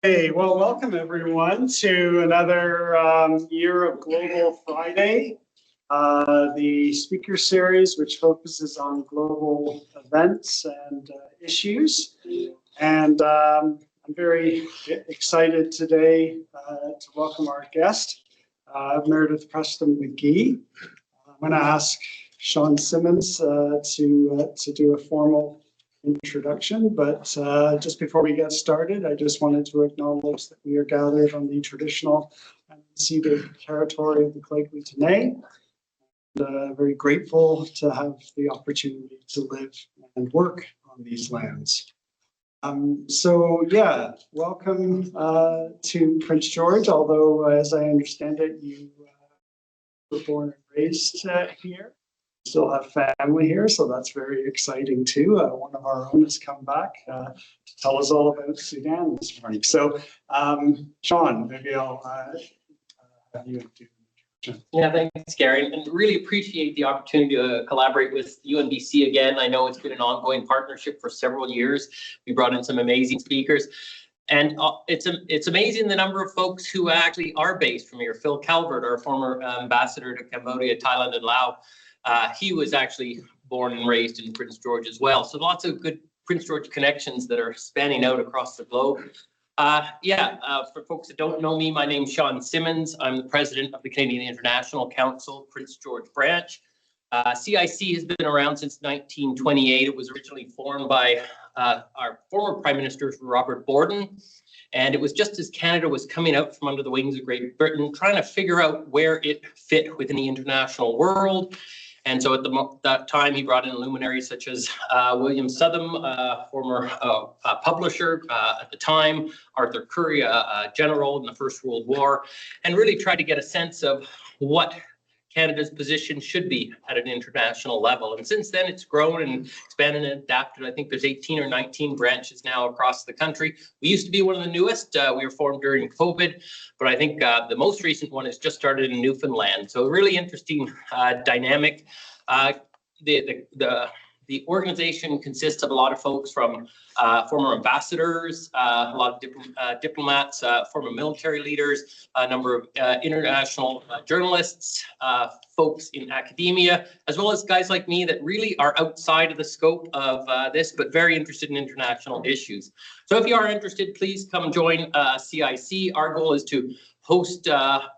Hey, well, welcome everyone to another year of Global Friday, the speaker series, which focuses on global events and issues. And I'm very excited today to welcome our guest, Meredith Preston McGee. I'm going to ask Sean Simmons to do a formal introduction, but just before we get started, I just wanted to acknowledge that we are gathered on the traditional unceded territory of the Clay-Tenay, and very grateful to have the opportunity to live and work on these lands. So yeah, welcome to Prince George, although as I understand it, you were born and raised here. Still have family here, so that's very exciting too. One of our own has come back to tell us all about Sudan this morning. So, Sean, maybe I'll have you do. Yeah, thanks, Gary, and really appreciate the opportunity to collaborate with UNBC again. I know it's been an ongoing partnership for several years. We brought in some amazing speakers. And it's amazing the number of folks who actually are based from here. Phil Calvert, our former ambassador to Cambodia, Thailand, and Laos, he was actually born and raised in Prince George as well. So lots of good Prince George connections that are spanning out across the globe. For folks that don't know me, my name's Sean Simmons. I'm the president of the Canadian International Council, Prince George branch. CIC has been around since 1928. It was originally formed by our former Prime Minister, Robert Borden. And it was just as Canada was coming out from under the wings of Great Britain, trying to figure out where it fit within the international world. And so at that time, he brought in luminaries such as William Southam, former publisher at the time, Arthur Currie, a general in the First World War, and really tried to get a sense of what Canada's position should be at an international level. And since then, it's grown and expanded and adapted. I think there's 18 or 19 branches now across the country. We used to be one of the newest. We were formed during COVID, but I think the most recent one has just started in Newfoundland. So a really interesting dynamic. The organization consists of a lot of folks from former ambassadors, a lot of different diplomats, former military leaders, a number of international journalists, folks in academia, as well as guys like me that really are outside of the scope of this, but very interested in international issues. So if you are interested, please come join CIC. Our goal is to host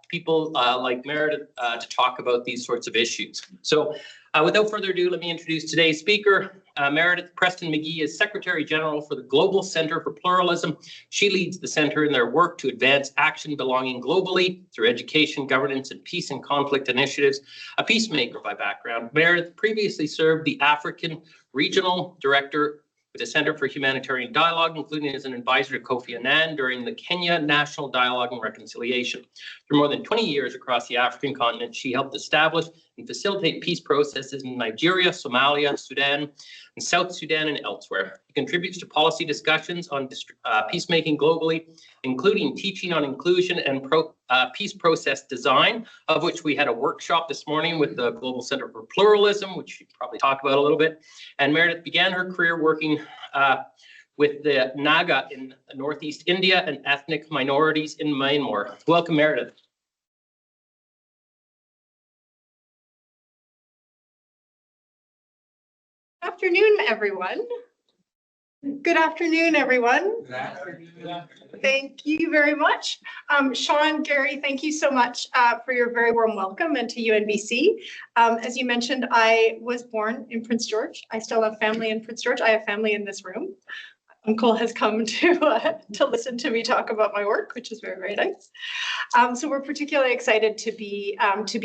people like Meredith to talk about these sorts of issues. So without further ado, let me introduce today's speaker. Meredith Preston McGee is Secretary General for the Global Center for Pluralism. She leads the center in their work to advance action belonging globally through education, governance, and peace and conflict initiatives. A peacemaker by background, Meredith previously served the African Regional Director with the Center for Humanitarian Dialogue, including as an advisor to Kofi Annan during the Kenya National Dialogue and Reconciliation. For more than 20 years across the African continent, she helped establish and facilitate peace processes in Nigeria, Somalia, Sudan, and South Sudan, and elsewhere. He contributes to policy discussions on peacemaking globally, including teaching on inclusion and peace process design, of which we had a workshop this morning with the Global Center for Pluralism, which you probably talk about a little bit. And Meredith began her career working with the Naga in Northeast India and ethnic minorities in Myanmar. Welcome, Meredith. Afternoon, everyone. Good afternoon, everyone. Good afternoon. Thank you very much. Sean, Gary, thank you so much for your very warm welcome and to UNBC. As you mentioned, I was born in Prince George. I still have family in Prince George. I have family in this room. Uncle has come to listen to me talk about my work, which is very, very nice. So we're particularly excited to be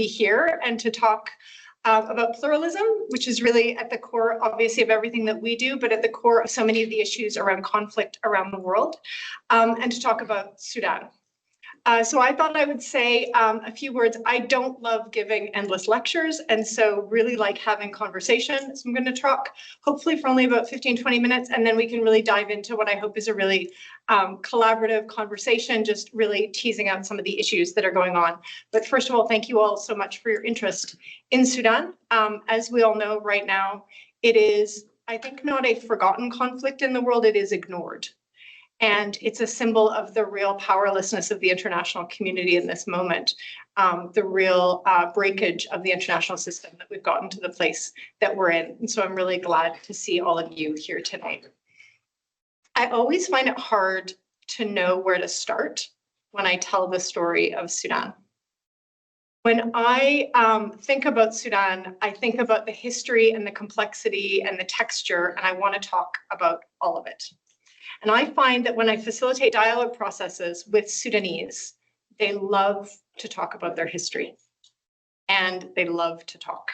here and to talk about pluralism, which is really at the core, obviously, of everything that we do, but at the core of so many of the issues around conflict around the world, and to talk about Sudan. So I thought I would say a few words. I don't love giving endless lectures, and so really like having conversation. So I'm going to talk hopefully for only about 15, 20 minutes, and then we can really dive into what I hope is a really collaborative conversation, just really teasing out some of the issues that are going on. But first of all, thank you all so much for your interest in Sudan. As we all know right now, it is, I think, not a forgotten conflict in the world, it is ignored. And it's a symbol of the real powerlessness of the international community in this moment, the real breakage of the international system that we've gotten to the place that we're in. And so I'm really glad to see all of you here tonight. I always find it hard to know where to start when I tell the story of Sudan. When I think about Sudan, I think about the history and the complexity and the texture, and I want to talk about all of it. And I find that when I facilitate dialogue processes with Sudanese, they love to talk about their history and they love to talk.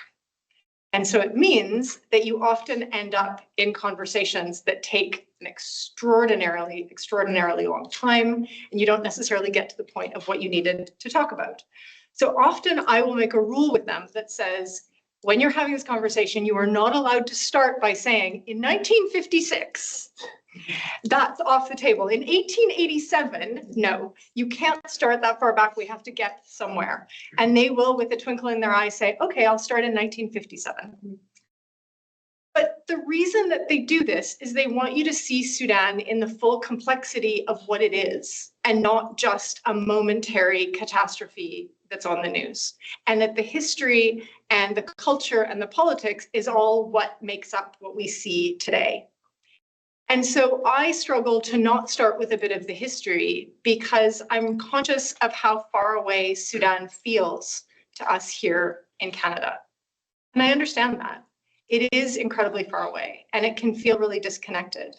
And so it means that you often end up in conversations that take an extraordinarily long time, and you don't necessarily get to the point of what you needed to talk about. So often I will make a rule with them that says, when you're having this conversation, you are not allowed to start by saying, in 1956, that's off the table. In 1887, no, you can't start that far back. We have to get somewhere. And they will, with a twinkle in their eye, say, okay, I'll start in 1957. But the reason that they do this is they want you to see Sudan in the full complexity of what it is, and not just a momentary catastrophe that's on the news. And that the history and the culture and the politics is all what makes up what we see today. And so I struggle to not start with a bit of the history because I'm conscious of how far away Sudan feels to us here in Canada. And I understand that. It is incredibly far away and it can feel really disconnected.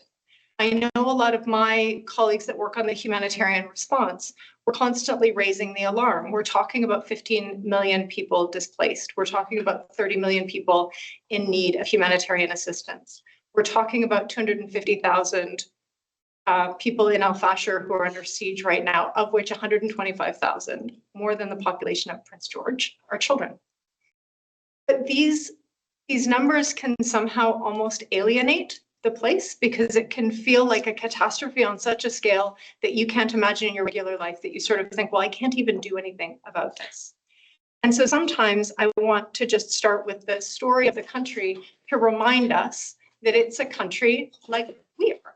I know a lot of my colleagues that work on the humanitarian response, we're constantly raising the alarm. We're talking about 15 million people displaced. We're talking about 30 million people in need of humanitarian assistance. We're talking about 250,000 people in Al Fashir who are under siege right now, of which 125,000, more than the population of Prince George, are children. But these numbers can somehow almost alienate the place because it can feel like a catastrophe on such a scale that you can't imagine in your regular life, that you sort of think, well, I can't even do anything about this. And so sometimes I want to just start with the story of the country to remind us that it's a country like we are,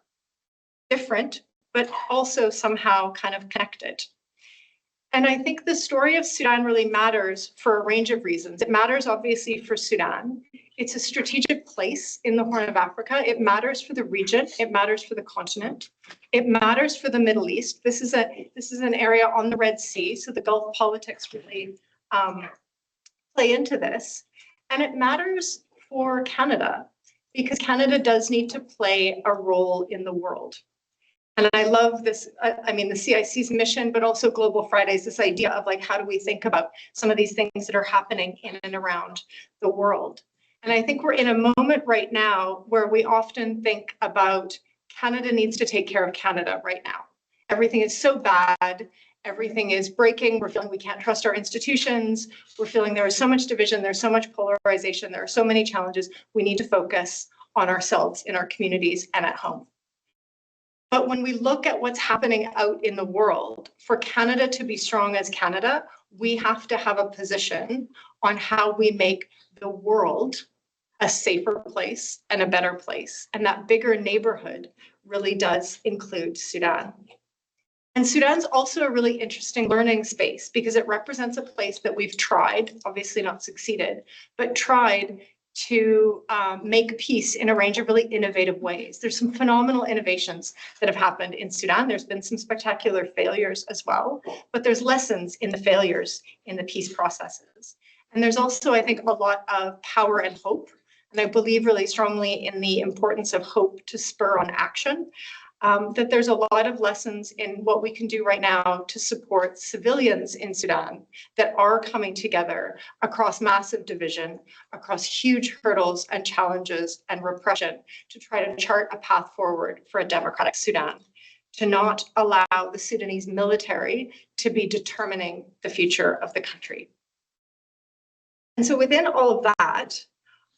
different, but also somehow kind of connected. And I think the story of Sudan really matters for a range of reasons. It matters obviously for Sudan. It's a strategic place in the Horn of Africa. It matters for the region. It matters for the continent. It matters for the Middle East. This is an area on the Red Sea, so the Gulf politics really play into this. And it matters for Canada, because Canada does need to play a role in the world. And I love this, I mean, the CIC's mission, but also Global Fridays, this idea of like, how do we think about some of these things that are happening in and around the world? And I think we're in a moment right now where we often think about Canada needs to take care of Canada right now. Everything is so bad. Everything is breaking. We're feeling we can't trust our institutions. We're feeling there is so much division. There's so much polarization. There are so many challenges. We need to focus on ourselves in our communities and at home. But when we look at what's happening out in the world, for Canada to be strong as Canada, we have to have a position on how we make the world a safer place and a better place. And that bigger neighborhood really does include Sudan. And Sudan's also a really interesting learning space because it represents a place that we've tried, obviously not succeeded, but tried to make peace in a range of really innovative ways. There's some phenomenal innovations that have happened in Sudan. There's been some spectacular failures as well, but there's lessons in the failures in the peace processes. And there's also, I think, a lot of power and hope. And I believe really strongly in the importance of hope to spur on action. That there's a lot of lessons in what we can do right now to support civilians in Sudan that are coming together across massive division, across huge hurdles and challenges and repression to try to chart a path forward for a democratic Sudan, to not allow the Sudanese military to be determining the future of the country. And so within all of that,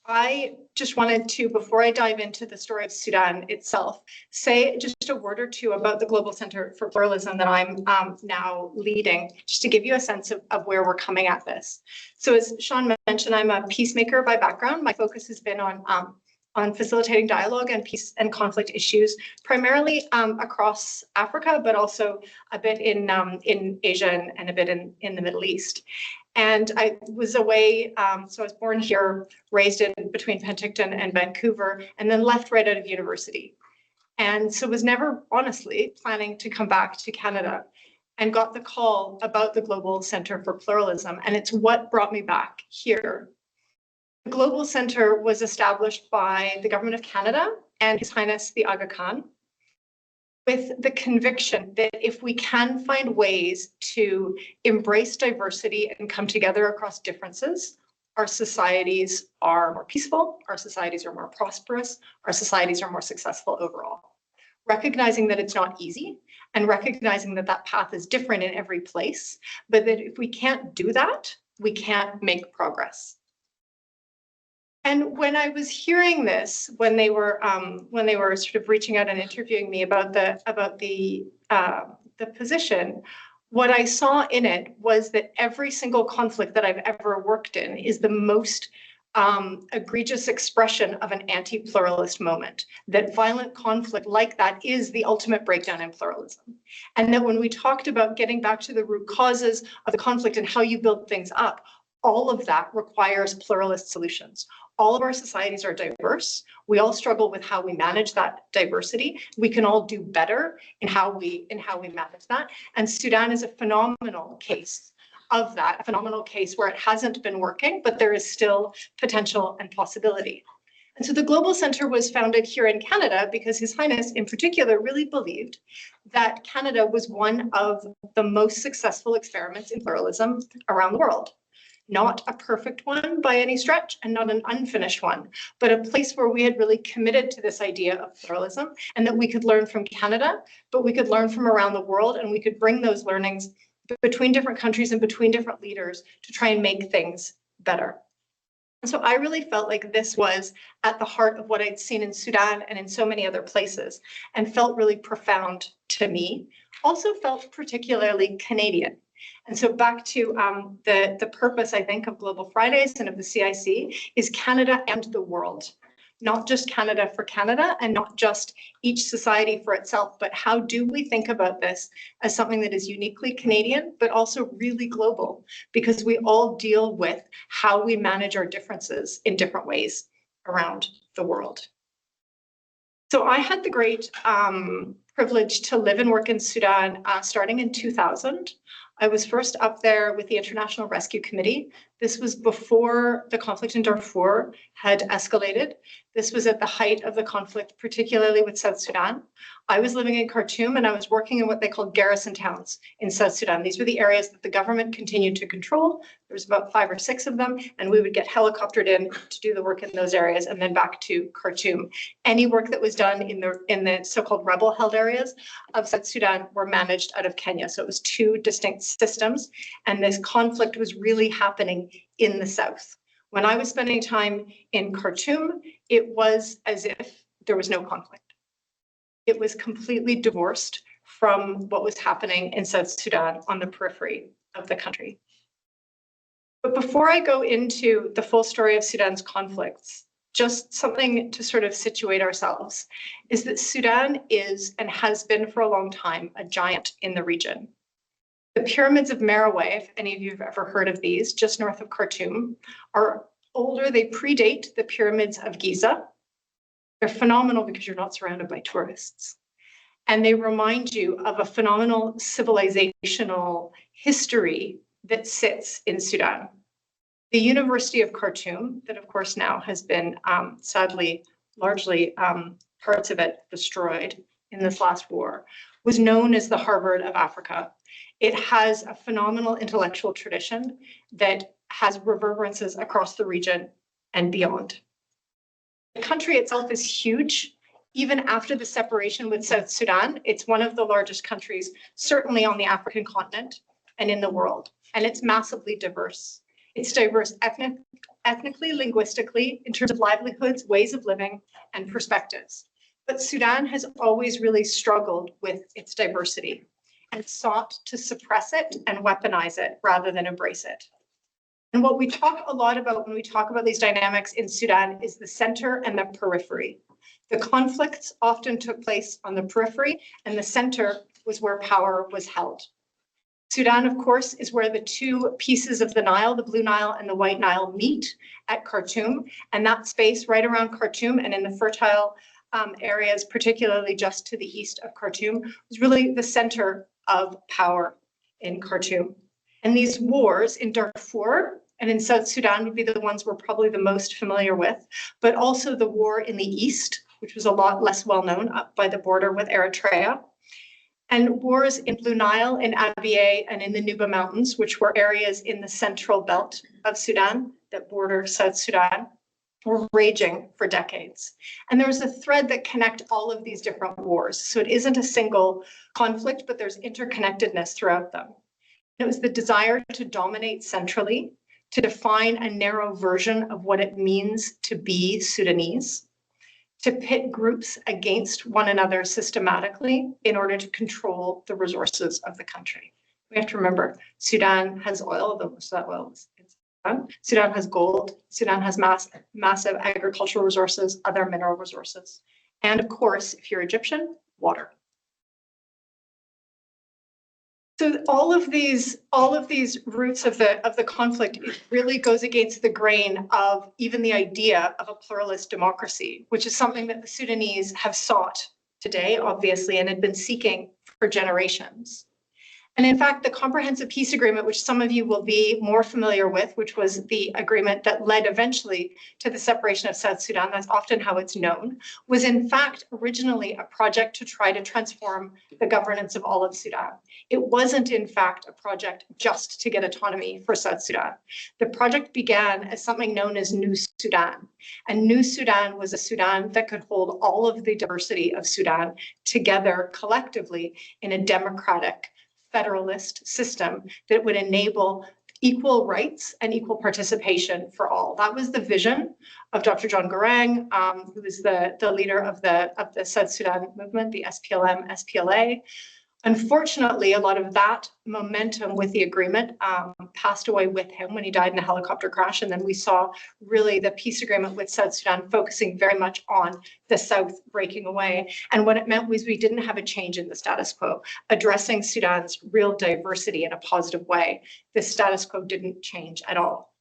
I just wanted to, before I dive into the story of Sudan itself, say just a word or two about the Global Center for Pluralism that I'm now leading, just to give you a sense of where we're coming at this. So as Sean mentioned, I'm a peacemaker by background. My focus has been on on facilitating dialogue and peace and conflict issues, primarily across Africa, but also a bit in Asia and a bit in the Middle East. And I was away, so I was born here, raised in between Penticton and Vancouver, and then left right out of university. And so was never, honestly, planning to come back to Canada, and got the call about the Global Centre for Pluralism. And it's what brought me back here. The Global Centre was established by the Government of Canada and His Highness the Aga Khan, with the conviction that if we can find ways to embrace diversity and come together across differences, our societies are more peaceful, our societies are more prosperous, our societies are more successful overall. Recognizing that it's not easy, and recognizing that that path is different in every place, but that if we can't do that, we can't make progress. And when I was hearing this, when they were sort of reaching out and interviewing me about the position, what I saw in it was that every single conflict that I've ever worked in is the most egregious expression of an anti-pluralist moment, that violent conflict like that is the ultimate breakdown in pluralism. And that when we talked about getting back to the root causes of the conflict and how you build things up, all of that requires pluralist solutions. All of our societies are diverse. We all struggle with how we manage that diversity. We can all do better in how we manage that. And Sudan is a phenomenal case of that, a phenomenal case where it hasn't been working, but there is still potential and possibility. And so the Global Centre was founded here in Canada because His Highness in particular really believed that Canada was one of the most successful experiments in pluralism around the world. Not a perfect one by any stretch and not an unfinished one, but a place where we had really committed to this idea of pluralism and that we could learn from Canada, but we could learn from around the world, and we could bring those learnings between different countries and between different leaders to try and make things better. And so I really felt like this was at the heart of what I'd seen in Sudan and in so many other places, and felt really profound to me. Also felt particularly Canadian. And so back to the purpose, I think, of Global Fridays and of the CIC is Canada and the world. Not just Canada for Canada and not just each society for itself, but how do we think about this as something that is uniquely Canadian, but also really global, because we all deal with how we manage our differences in different ways around the world. So I had the great privilege to live and work in Sudan starting in 2000. I was first up there with the International Rescue Committee. This was before the conflict in Darfur had escalated. This was at the height of the conflict, particularly with South Sudan. I was living in Khartoum and I was working in what they called garrison towns in South Sudan. These were the areas that the government continued to control. There was about 5 or 6 of them, and we would get helicoptered in to do the work in those areas and then back to Khartoum. Any work that was done in the so-called rebel-held areas of South Sudan were managed out of Kenya. So it was 2 distinct systems, and this conflict was really happening in the south. When I was spending time in Khartoum, it was as if there was no conflict. It was completely divorced from what was happening in South Sudan on the periphery of the country. But before I go into the full story of Sudan's conflicts, just something to sort of situate ourselves is that Sudan is and has been for a long time a giant in the region. The pyramids of Merowe, if any of you have ever heard of these, just north of Khartoum, are older. They predate the pyramids of Giza. They're phenomenal because you're not surrounded by tourists. And they remind you of a phenomenal civilizational history that sits in Sudan. The University of Khartoum, that of course now has been sadly, largely parts of it destroyed in this last war, was known as the Harvard of Africa. It has a phenomenal intellectual tradition that has reverberances across the region and beyond. The country itself is huge. Even after the separation with South Sudan, it's one of the largest countries, certainly on the African continent and in the world. And it's massively diverse. It's diverse ethnically, linguistically, in terms of livelihoods, ways of living, and perspectives. But Sudan has always really struggled with its diversity and sought to suppress it and weaponize it rather than embrace it. And what we talk a lot about when we talk about these dynamics in Sudan is the center and the periphery. The conflicts often took place on the periphery, and the center was where power was held. Sudan, of course, is where the two pieces of the Nile, the Blue Nile and the White Nile, meet at Khartoum. And that space right around Khartoum and in the fertile areas, particularly just to the east of Khartoum, was really the center of power in Khartoum. And these wars in Darfur and in South Sudan would be the ones we're probably the most familiar with, but also the war in the east, which was a lot less well known, up by the border with Eritrea. And wars in Blue Nile, in Abyei, and in the Nuba Mountains, which were areas in the central belt of Sudan that border South Sudan, were raging for decades. And there was a thread that connects all of these different wars. So it isn't a single conflict, but there's interconnectedness throughout them. It was the desire to dominate centrally, to define a narrow version of what it means to be Sudanese, to pit groups against one another systematically in order to control the resources of the country. We have to remember, Sudan has oil, though most of that oil is in Sudan. Sudan has gold. Sudan has massive agricultural resources, other mineral resources. And of course, if you're Egyptian, water. So all of these roots of the conflict really goes against the grain of even the idea of a pluralist democracy, which is something that the Sudanese have sought today, obviously, and had been seeking for generations. And in fact, the Comprehensive Peace Agreement, which some of you will be more familiar with, which was the agreement that led eventually to the separation of South Sudan, that's often how it's known, was in fact originally a project to try to transform the governance of all of Sudan. It wasn't in fact a project just to get autonomy for South Sudan. The project began as something known as New Sudan. And New Sudan was a Sudan that could hold all of the diversity of Sudan together collectively in a democratic federalist system that would enable equal rights and equal participation for all. That was the vision of Dr. John Garang, who was the leader of the South Sudan movement, the SPLM, SPLA. Unfortunately, a lot of that momentum with the agreement passed away with him when he died in a helicopter crash. And then we saw really the peace agreement with South Sudan focusing very much on the South breaking away. And what it meant was we didn't have a change in the status quo, addressing Sudan's real diversity in a positive way. The status quo didn't change at all.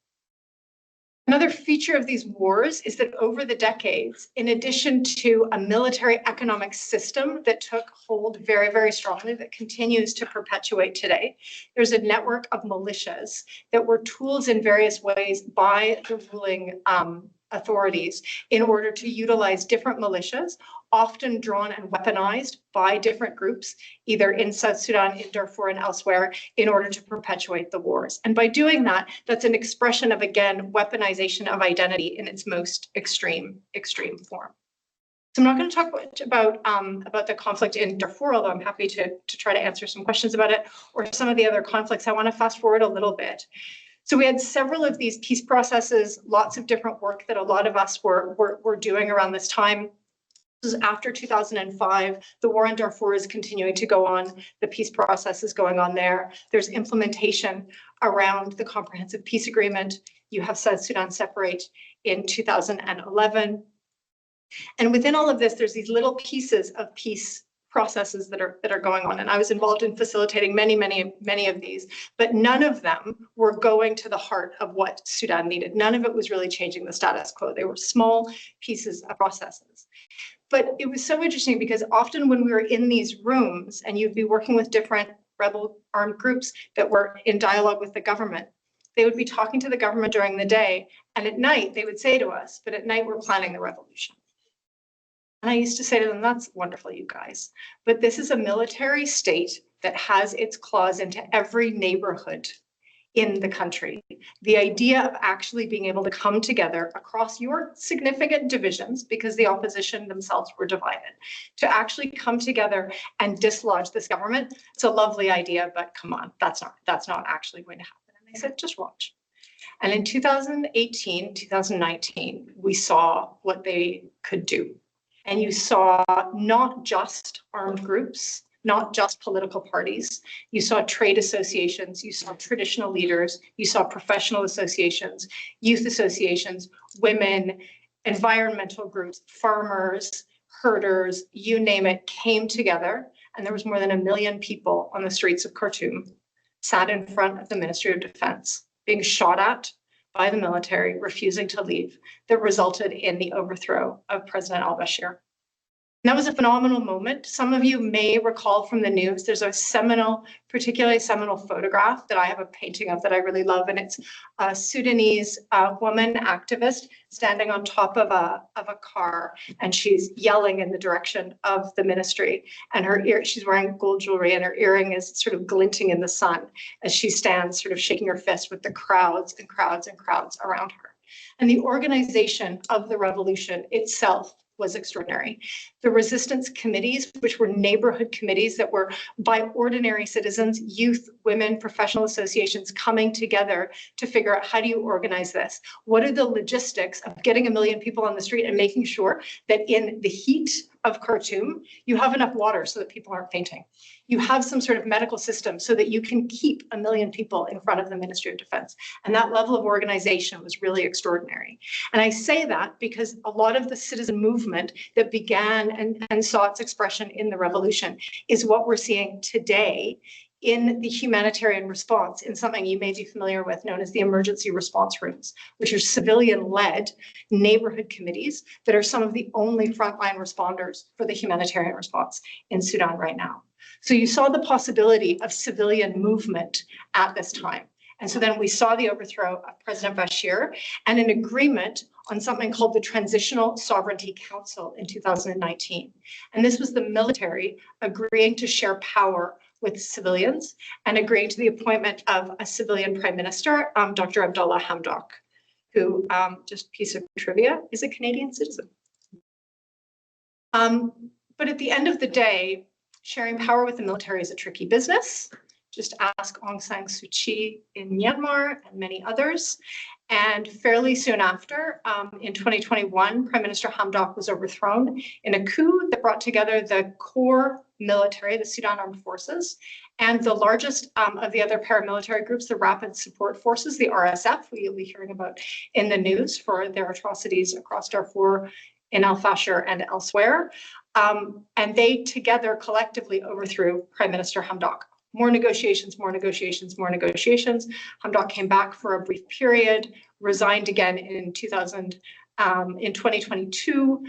Another feature of these wars is that over the decades, in addition to a military economic system that took hold very, very strongly, that continues to perpetuate today, there's a network of militias that were tools in various ways by the ruling authorities in order to utilize different militias, often drawn and weaponized by different groups, either in South Sudan, in Darfur, and elsewhere, in order to perpetuate the wars. And by doing that, that's an expression of, again, weaponization of identity in its most extreme form. So I'm not going to talk much about the conflict in Darfur, although I'm happy to try to answer some questions about it, or some of the other conflicts. I want to fast forward a little bit. So we had several of these peace processes, lots of different work that a lot of us were doing around this time. This is after 2005. The war in Darfur is continuing to go on. The peace process is going on there. There's implementation around the Comprehensive Peace Agreement. You have South Sudan separate in 2011. And within all of this, there's these little pieces of peace processes that are going on. And I was involved in facilitating many of these, but none of them were going to the heart of what Sudan needed. None of it was really changing the status quo. They were small pieces of processes. But it was so interesting because often when we were in these rooms and you'd be working with different rebel armed groups that were in dialogue with the government, they would be talking to the government during the day, and at night they would say to us, but at night we're planning the revolution. And I used to say to them, that's wonderful, you guys, but this is a military state that has its claws into every neighborhood in the country. The idea of actually being able to come together across your significant divisions, because the opposition themselves were divided, to actually come together and dislodge this government, it's a lovely idea, but come on, that's not actually going to happen. And they said, just watch. And in 2018, 2019, we saw what they could do. And you saw not just armed groups, not just political parties. You saw trade associations, you saw traditional leaders, you saw professional associations, youth associations, women, environmental groups, farmers, herders, you name it, came together. And there was more than 1 million people on the streets of Khartoum, sat in front of the Ministry of Defense, being shot at by the military, refusing to leave, that resulted in the overthrow of President al-Bashir. And that was a phenomenal moment. Some of you may recall from the news, there's a seminal, particularly seminal photograph that I have a painting of that I really love. And it's a Sudanese woman activist standing on top of a car, and she's yelling in the direction of the ministry. And she's wearing gold jewelry, and her earring is sort of glinting in the sun as she stands sort of shaking her fist with the crowds and crowds and crowds around her. And the organization of the revolution itself was extraordinary. The resistance committees, which were neighborhood committees that were by ordinary citizens, youth, women, professional associations coming together to figure out, how do you organize this? What are the logistics of getting 1 million people on the street and making sure that in the heat of Khartoum, you have enough water so that people aren't fainting? You have some sort of medical system so that you can keep 1 million people in front of the Ministry of Defense. And that level of organization was really extraordinary. And I say that because a lot of the citizen movement that began and saw its expression in the revolution is what we're seeing today in the humanitarian response, in something you may be familiar with known as the emergency response rooms, which are civilian-led neighborhood committees that are some of the only frontline responders for the humanitarian response in Sudan right now. So you saw the possibility of civilian movement at this time. And so then we saw the overthrow of President Bashir and an agreement on something called the Transitional Sovereignty Council in 2019. And this was the military agreeing to share power with civilians and agreeing to the appointment of a civilian prime minister, Dr. Abdallah Hamdok, who, just piece of trivia, is a Canadian citizen. But at the end of the day, sharing power with the military is a tricky business. Just ask Aung San Suu Kyi in Myanmar and many others. And fairly soon after, in 2021, Prime Minister Hamdok was overthrown in a coup that brought together the core military, the Sudan Armed Forces, and the largest of the other paramilitary groups, the Rapid Support Forces, the RSF, who you'll be hearing about in the news for their atrocities across Darfur, in Al-Fashir and elsewhere. And they together collectively overthrew Prime Minister Hamdok. More negotiations, more negotiations, more negotiations. Hamdok came back for a brief period, resigned again in 2022,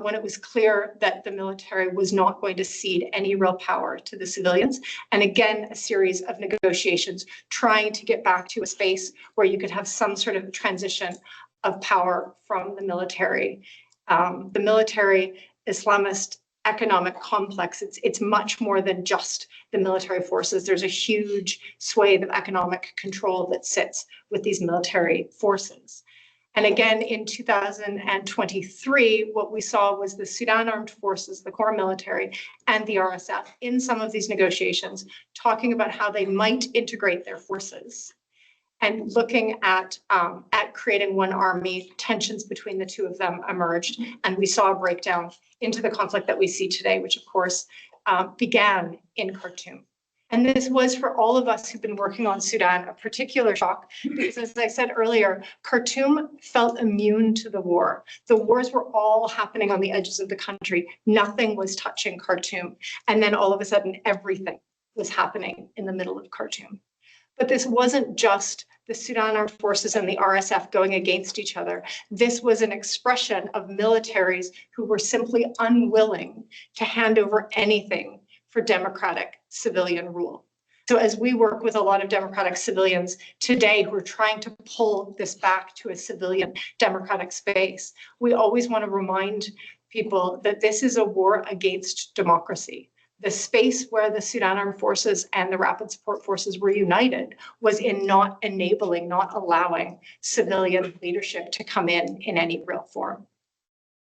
when it was clear that the military was not going to cede any real power to the civilians. And again, a series of negotiations trying to get back to a space where you could have some sort of transition of power from the military. The military Islamist economic complex, it's much more than just the military forces. There's a huge swathe of economic control that sits with these military forces. And again, in 2023, what we saw was the Sudan Armed Forces, the core military, and the RSF in some of these negotiations, talking about how they might integrate their forces. And looking at creating one army, tensions between the two of them emerged, and we saw a breakdown into the conflict that we see today, which of course began in Khartoum. And this was, for all of us who've been working on Sudan, a particular shock, because as I said earlier, Khartoum felt immune to the war. The wars were all happening on the edges of the country. Nothing was touching Khartoum. And then all of a sudden, everything was happening in the middle of Khartoum. But this wasn't just the Sudan Armed Forces and the RSF going against each other. This was an expression of militaries who were simply unwilling to hand over anything for democratic civilian rule. So as we work with a lot of democratic civilians today who are trying to pull this back to a civilian democratic space, we always want to remind people that this is a war against democracy. The space where the Sudan Armed Forces and the Rapid Support Forces were united was in not enabling, not allowing civilian leadership to come in any real form.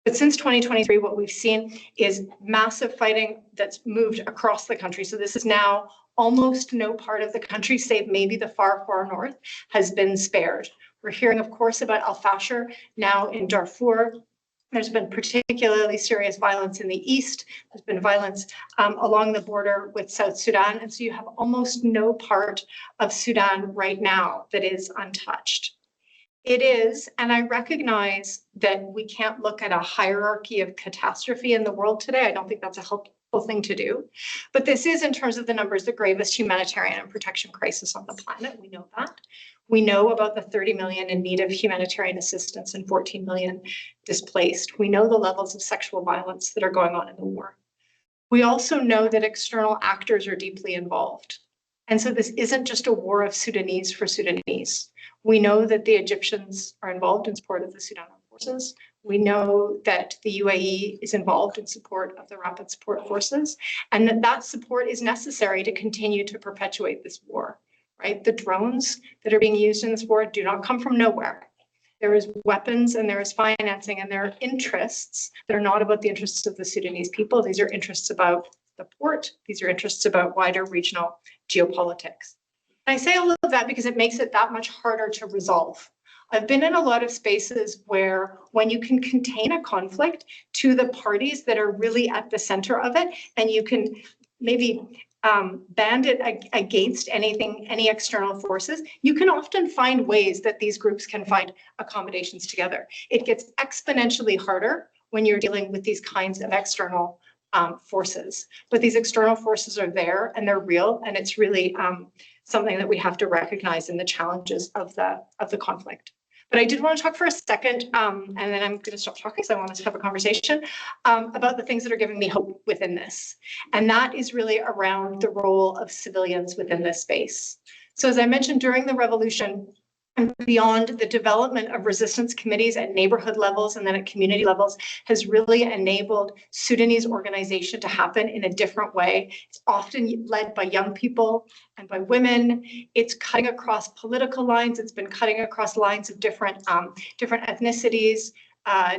But since 2023, what we've seen is massive fighting that's moved across the country. So this is now almost no part of the country, save maybe the far, far north, has been spared. We're hearing, of course, about Al-Fashir now in Darfur, There's been particularly serious violence in the east. There's been violence along the border with South Sudan. And so you have almost no part of Sudan right now that is untouched. It is, and I recognize that we can't look at a hierarchy of catastrophe in the world today. I don't think that's a helpful thing to do. But this is, in terms of the numbers, the gravest humanitarian and protection crisis on the planet. We know that. We know about the 30 million in need of humanitarian assistance and 14 million displaced. We know the levels of sexual violence that are going on in the war. We also know that external actors are deeply involved. And so this isn't just a war of Sudanese for Sudanese. We know that the Egyptians are involved in support of the Sudan Armed Forces. We know that the UAE is involved in support of the Rapid Support Forces, and that that support is necessary to continue to perpetuate this war, right? The drones that are being used in this war do not come from nowhere. There is weapons and there is financing and there are interests that are not about the interests of the Sudanese people. These are interests about the port. These are interests about wider regional geopolitics. And I say all of that because it makes it that much harder to resolve. I've been in a lot of spaces where when you can contain a conflict to the parties that are really at the center of it, and you can maybe band it against any external forces, you can often find ways that these groups can find accommodations together. It gets exponentially harder when you're dealing with these kinds of external forces. But these external forces are there and they're real, and it's really something that we have to recognize in the challenges of the conflict. But I did want to talk for a second, and then I'm going to stop talking because I want us to have a conversation about the things that are giving me hope within this. And that is really around the role of civilians within this space. So as I mentioned, during the revolution, and beyond, the development of resistance committees at neighborhood levels and then at community levels has really enabled Sudanese organization to happen in a different way. It's often led by young people and by women. It's cutting across political lines. It's been cutting across lines of different ethnicities,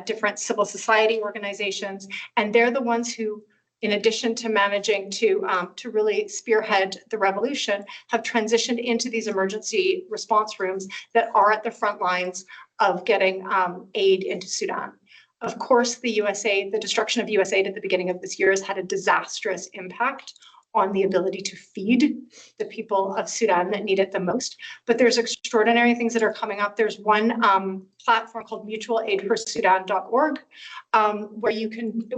different civil society organizations, and they're the ones who, in addition to managing to really spearhead the revolution, have transitioned into these emergency response rooms that are at the front lines of getting aid into Sudan. Of course, the destruction of USAID at the beginning of this year has had a disastrous impact on the ability to feed the people of Sudan that need it the most. But there's extraordinary things that are coming up. There's one platform called mutualaidforsudan.org,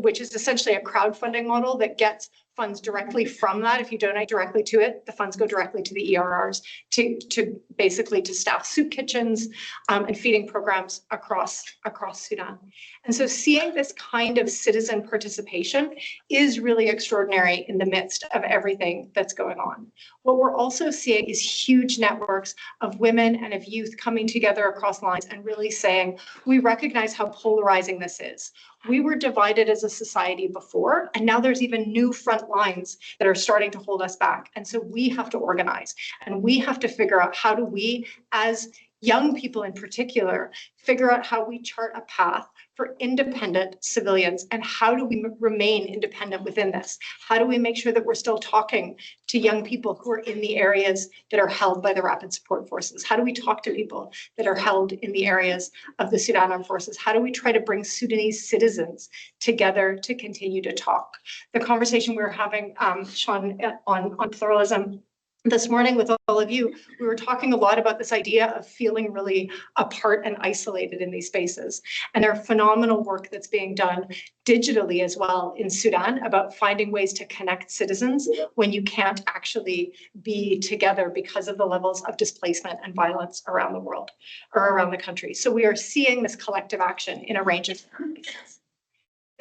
which is essentially a crowdfunding model that gets funds directly from that. If you donate directly to it, the funds go directly to the ERRs to basically to staff soup kitchens and feeding programs across Sudan. And so seeing this kind of citizen participation is really extraordinary in the midst of everything that's going on. What we're also seeing is huge networks of women and of youth coming together across lines and really saying, we recognize how polarizing this is. We were divided as a society before, and now there's even new front lines that are starting to hold us back. And so we have to organize, and we have to figure out how do we, as young people in particular, figure out how we chart a path for independent civilians, and how do we remain independent within this? How do we make sure that we're still talking to young people who are in the areas that are held by the Rapid Support Forces? How do we talk to people that are held in the areas of the Sudan Armed Forces? How do we try to bring Sudanese citizens together to continue to talk? The conversation we were having, Sean, on pluralism this morning with all of you, we were talking a lot about this idea of feeling really apart and isolated in these spaces. And there's phenomenal work that's being done digitally as well in Sudan about finding ways to connect citizens when you can't actually be together because of the levels of displacement and violence around the world or around the country. So we are seeing this collective action in a range of places.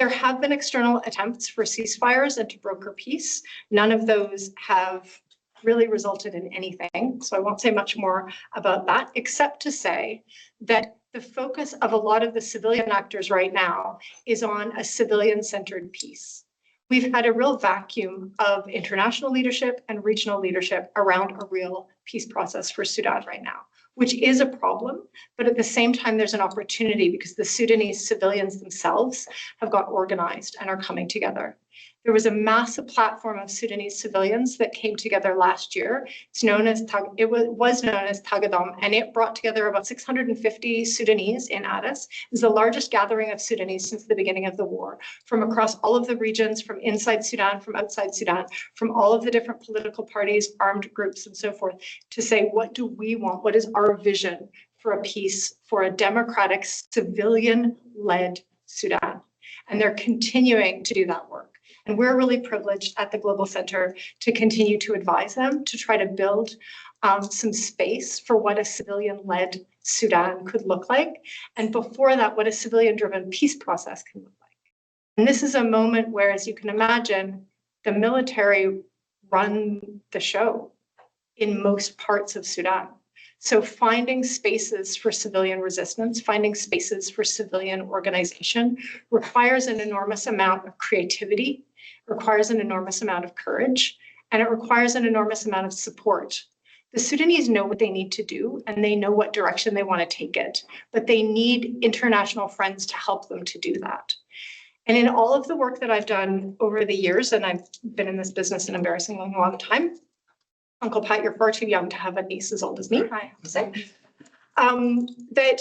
There have been external attempts for ceasefires and to broker peace. None of those have really resulted in anything. So I won't say much more about that, except to say that the focus of a lot of the civilian actors right now is on a civilian-centered peace. We've had a real vacuum of international leadership and regional leadership around a real peace process for Sudan right now, which is a problem, but at the same time, there's an opportunity because the Sudanese civilians themselves have got organized and are coming together. There was a massive platform of Sudanese civilians that came together last year. It was known as Tagadom, and it brought together about 650 Sudanese in Addis. It was the largest gathering of Sudanese since the beginning of the war, from across all of the regions, from inside Sudan, from outside Sudan, from all of the different political parties, armed groups, and so forth, to say, what do we want? What is our vision for a peace, for a democratic, civilian-led Sudan? And they're continuing to do that work. And we're really privileged at the Global Center to continue to advise them, to try to build some space for what a civilian-led Sudan could look like. And before that, what a civilian-driven peace process can look like. And this is a moment where, as you can imagine, the military run the show in most parts of Sudan. So finding spaces for civilian resistance, finding spaces for civilian organization requires an enormous amount of creativity, requires an enormous amount of courage, and it requires an enormous amount of support. The Sudanese know what they need to do, and they know what direction they want to take it, but they need international friends to help them to do that. And in all of the work that I've done over the years, and I've been in this business an embarrassingly long time, Uncle Pat, you're far too young to have a niece as old as me, I have to say, that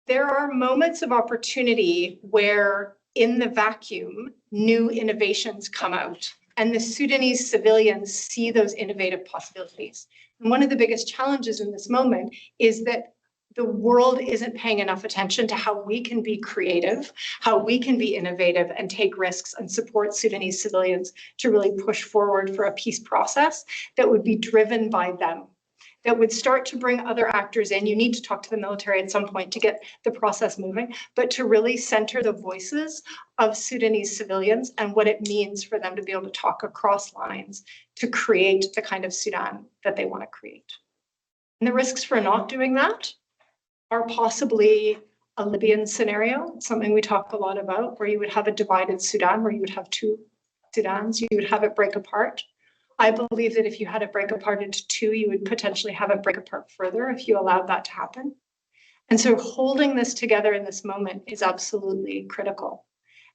there are moments of opportunity where in the vacuum, new innovations come out, and the Sudanese civilians see those innovative possibilities. And one of the biggest challenges in this moment is that the world isn't paying enough attention to how we can be creative, how we can be innovative and take risks and support Sudanese civilians to really push forward for a peace process that would be driven by them, that would start to bring other actors in. You need to talk to the military at some point to get the process moving, but to really center the voices of Sudanese civilians and what it means for them to be able to talk across lines to create the kind of Sudan that they want to create. And the risks for not doing that are possibly a Libyan scenario, something we talk a lot about, where you would have a divided Sudan, where you would have two Sudans, you would have it break apart. I believe that if you had it break apart into two, you would potentially have it break apart further if you allowed that to happen. And so holding this together in this moment is absolutely critical.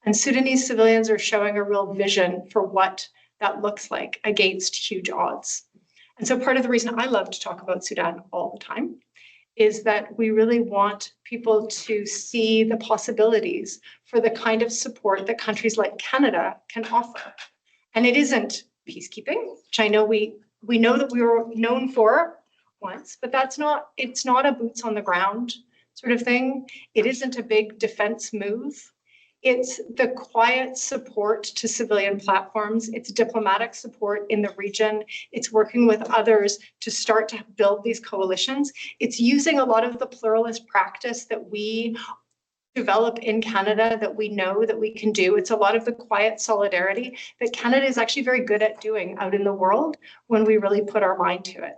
And Sudanese civilians are showing a real vision for what that looks like against huge odds. And so part of the reason I love to talk about Sudan all the time is that we really want people to see the possibilities for the kind of support that countries like Canada can offer. And it isn't peacekeeping, which I know we know that we were known for once, but it's not a boots on the ground sort of thing. It isn't a big defense move. It's the quiet support to civilian platforms. It's diplomatic support in the region. It's working with others to start to build these coalitions. It's using a lot of the pluralist practice that we develop in Canada, that we know that we can do. It's a lot of the quiet solidarity that Canada is actually very good at doing out in the world when we really put our mind to it.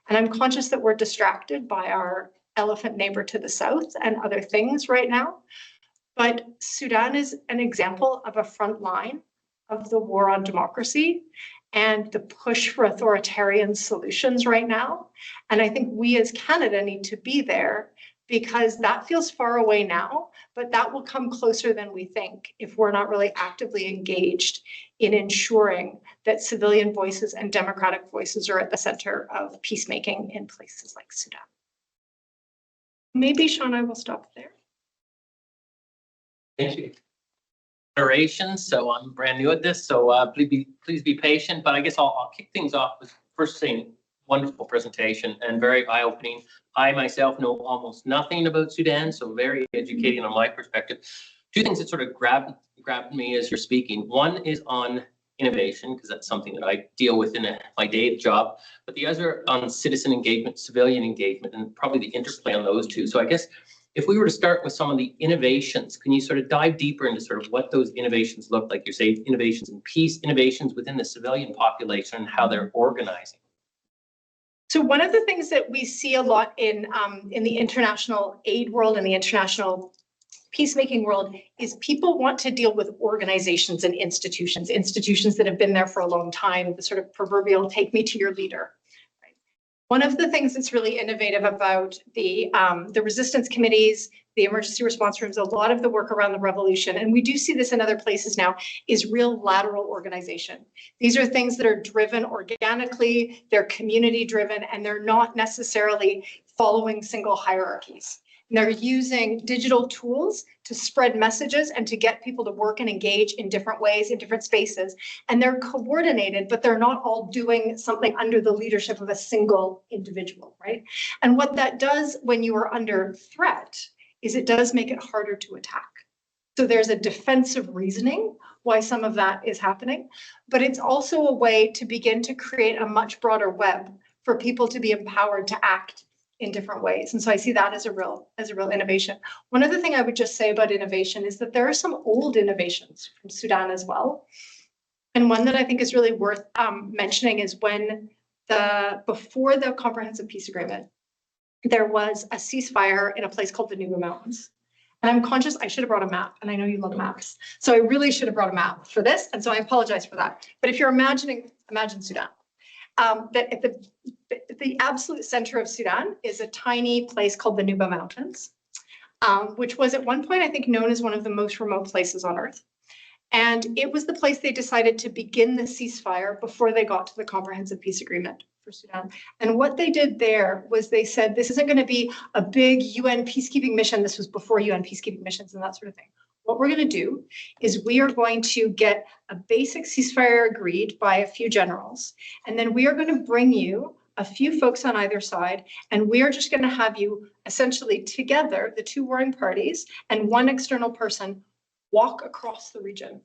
And I'm conscious that we're distracted by our elephant neighbor to the south and other things right now. But Sudan is an example of a front line of the war on democracy and the push for authoritarian solutions right now. And I think we as Canada need to be there because that feels far away now, but that will come closer than we think if we're not really actively engaged in ensuring that civilian voices and democratic voices are at the center of peacemaking in places like Sudan. Maybe, Sean, I will stop there. Thank you. Moderation. So I'm brand new at this, so please be patient. But I guess I'll kick things off with first saying wonderful presentation and very eye-opening. I myself know almost nothing about Sudan, so very educating on my perspective. Two things that sort of grabbed me as you're speaking. One is on innovation, because that's something that I deal with in my day job, but the other on citizen engagement, civilian engagement, and probably the interplay on those two. So I guess if we were to start with some of the innovations, can you sort of dive deeper into sort of what those innovations look like? You're saying innovations in peace, innovations within the civilian population, and how they're organizing. So one of the things that we see a lot in the international aid world and the international peacemaking world is people want to deal with organizations and institutions that have been there for a long time, the sort of proverbial take me to your leader. One of the things that's really innovative about the resistance committees, the emergency response rooms, a lot of the work around the revolution, and we do see this in other places now, is real lateral organization. These are things that are driven organically, they're community driven, and they're not necessarily following single hierarchies. And they're using digital tools to spread messages and to get people to work and engage in different ways, in different spaces. And they're coordinated, but they're not all doing something under the leadership of a single individual, right? And what that does when you are under threat is it does make it harder to attack. So there's a defensive reasoning why some of that is happening, but it's also a way to begin to create a much broader web for people to be empowered to act in different ways. And so I see that as a real innovation. One other thing I would just say about innovation is that there are some old innovations from Sudan as well. And one that I think is really worth mentioning is when before the Comprehensive Peace Agreement, there was a ceasefire in a place called the Nuba Mountains. And I'm conscious I should have brought a map, and I know you love maps. So I really should have brought a map for this, and so I apologize for that. But if you're imagine Sudan, that at the absolute center of Sudan is a tiny place called the Nuba Mountains, which was at one point, I think, known as one of the most remote places on earth. And it was the place they decided to begin the ceasefire before they got to the Comprehensive Peace Agreement for Sudan. And what they did there was they said, this isn't going to be a big UN peacekeeping mission. This was before UN peacekeeping missions and that sort of thing. What we're going to do is we are going to get a basic ceasefire agreed by a few generals, and then we are going to bring you a few folks on either side, and we are just going to have you essentially together, the two warring parties and one external person, walk across the region,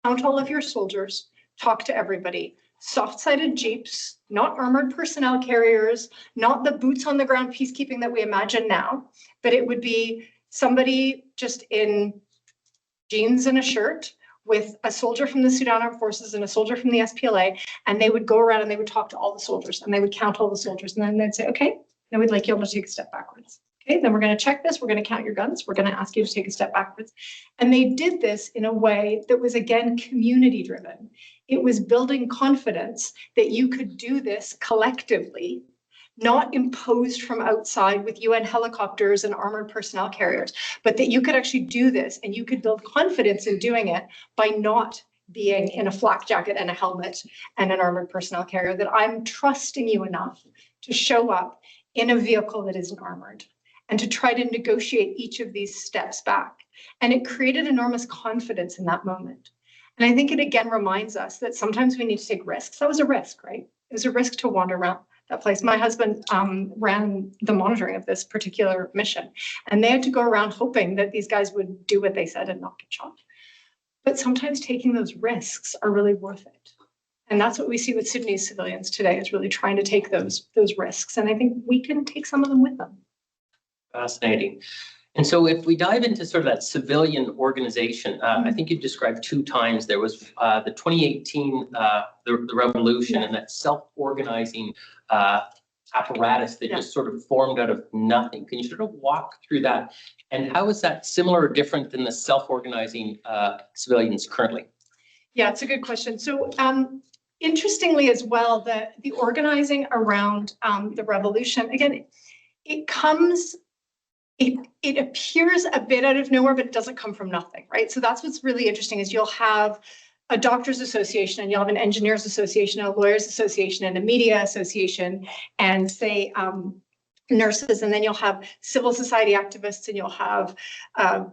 count all of your soldiers, talk to everybody. Soft-sided jeeps, not armored personnel carriers, not the boots on the ground peacekeeping that we imagine now, but it would be somebody just in jeans and a shirt with a soldier from the Sudan Armed Forces and a soldier from the SPLA, and they would go around and they would talk to all the soldiers and they would count all the soldiers, and then they'd say, okay, now we'd like you all to take a step backwards. Okay, then we're going to check this. We're going to count your guns. We're going to ask you to take a step backwards. And they did this in a way that was, again, community driven. It was building confidence that you could do this collectively, not imposed from outside with UN helicopters and armored personnel carriers, but that you could actually do this and you could build confidence in doing it by not being in a flak jacket and a helmet and an armored personnel carrier, that I'm trusting you enough to show up in a vehicle that isn't armored and to try to negotiate each of these steps back. And it created enormous confidence in that moment. And I think it again reminds us that sometimes we need to take risks. That was a risk, right? It was a risk to wander around that place. My husband ran the monitoring of this particular mission, and they had to go around hoping that these guys would do what they said and not get shot. But sometimes taking those risks are really worth it. And that's what we see with Sudanese civilians today, is really trying to take those risks. And I think we can take some of them with them. Fascinating. And so if we dive into sort of that civilian organization, I think you described two times. There was the 2018, the revolution, and that self-organizing apparatus that just sort of formed out of nothing. Can you sort of walk through that? And how is that similar or different than the self-organizing civilians currently? Yeah, it's a good question. So interestingly as well, the organizing around the revolution, again, it comes, it appears a bit out of nowhere, but it doesn't come from nothing, right? So that's what's really interesting, is you'll have a doctors association and you'll have an engineers association, a lawyers association, and a media association, and say nurses, and then you'll have civil society activists, and you'll have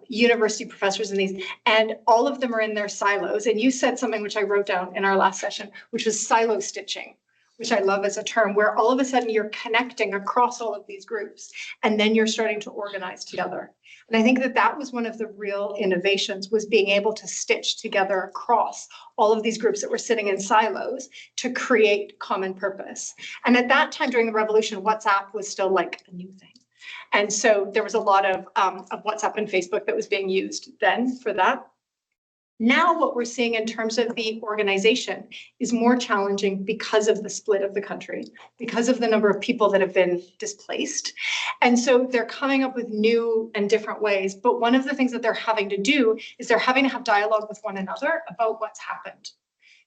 university professors in these, and all of them are in their silos. And you said something which I wrote down in our last session, which was silo stitching, which I love as a term, where all of a sudden you're connecting across all of these groups, and then you're starting to organize together. And I think that that was one of the real innovations, was being able to stitch together across all of these groups that were sitting in silos to create common purpose. And at that time during the revolution, WhatsApp was still like a new thing. And so there was a lot of WhatsApp and Facebook that was being used then for that. Now what we're seeing in terms of the organization is more challenging because of the split of the country, because of the number of people that have been displaced. And so they're coming up with new and different ways. But one of the things that they're having to do is they're having to have dialogue with one another about what's happened.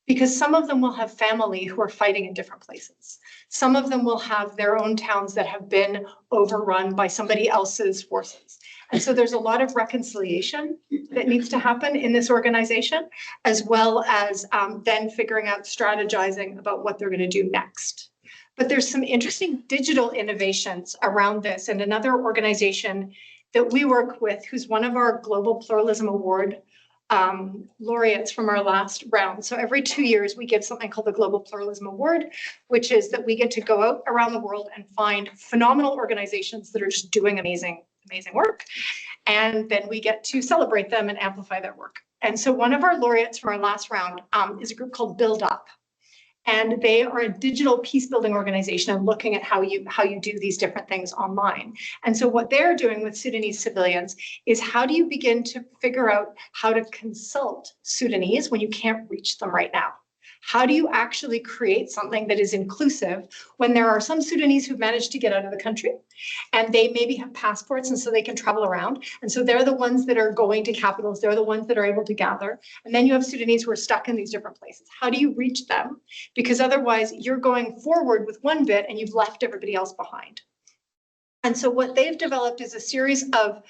Because some of them will have family who are fighting in different places. Some of them will have their own towns that have been overrun by somebody else's forces. And so there's a lot of reconciliation that needs to happen in this organization, as well as then figuring out, strategizing about what they're going to do next. But there's some interesting digital innovations around this. And another organization that we work with, who's one of our Global Pluralism Award laureates from our last round. So every 2 years, we give something called the Global Pluralism Award, which is that we get to go out around the world and find phenomenal organizations that are just doing amazing work. And then we get to celebrate them and amplify their work. And so one of our laureates from our last round is a group called Build Up. And they are a digital peace building organization and looking at how you do these different things online. And so what they're doing with Sudanese civilians is, how do you begin to figure out how to consult Sudanese when you can't reach them right now? How do you actually create something that is inclusive when there are some Sudanese who've managed to get out of the country and they maybe have passports and so they can travel around. And so they're the ones that are going to capitals. They're the ones that are able to gather. And then you have Sudanese who are stuck in these different places. How do you reach them? Because otherwise you're going forward with one bit and you've left everybody else behind. And so what they've developed is a series of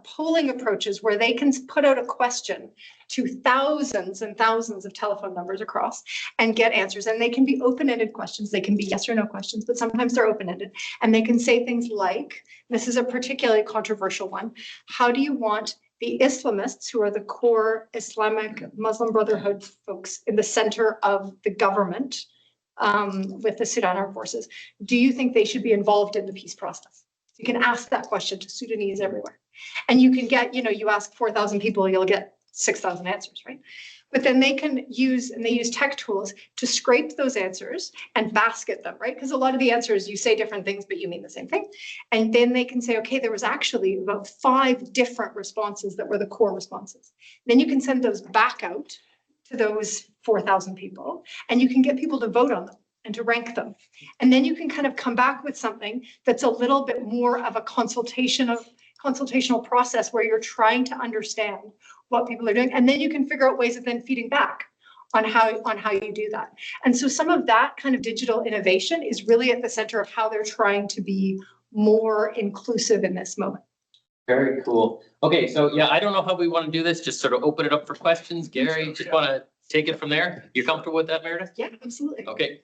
polling approaches where they can put out a question to thousands and thousands of telephone numbers across and get answers. And they can be open-ended questions. They can be yes or no questions, but sometimes they're open-ended. And they can say things like, this is a particularly controversial one, how do you want the Islamists, who are the core Islamic Muslim Brotherhood folks in the center of the government, with the Sudan Armed Forces, do you think they should be involved in the peace process? You can ask that question to Sudanese everywhere. And you can get, you ask 4,000 people, you'll get 6,000 answers, right? But then they can use, and they use tech tools to scrape those answers and basket them, right? Because a lot of the answers, you say different things, but you mean the same thing. And then they can say, okay, there was actually about 5 different responses that were the core responses. Then you can send those back out to those 4,000 people, and you can get people to vote on them and to rank them. And then you can kind of come back with something that's a little bit more of a consultational process where you're trying to understand what people are doing. And then you can figure out ways of then feeding back on how you do that. And so some of that kind of digital innovation is really at the center of how they're trying to be more inclusive in this moment. Very cool. Okay, so yeah, I don't know how we want to do this, just sort of open it up for questions. Gary, just want to take it from there. You comfortable with that, Meredith? Yeah, absolutely. Okay.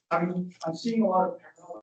I'm seeing a lot of parallel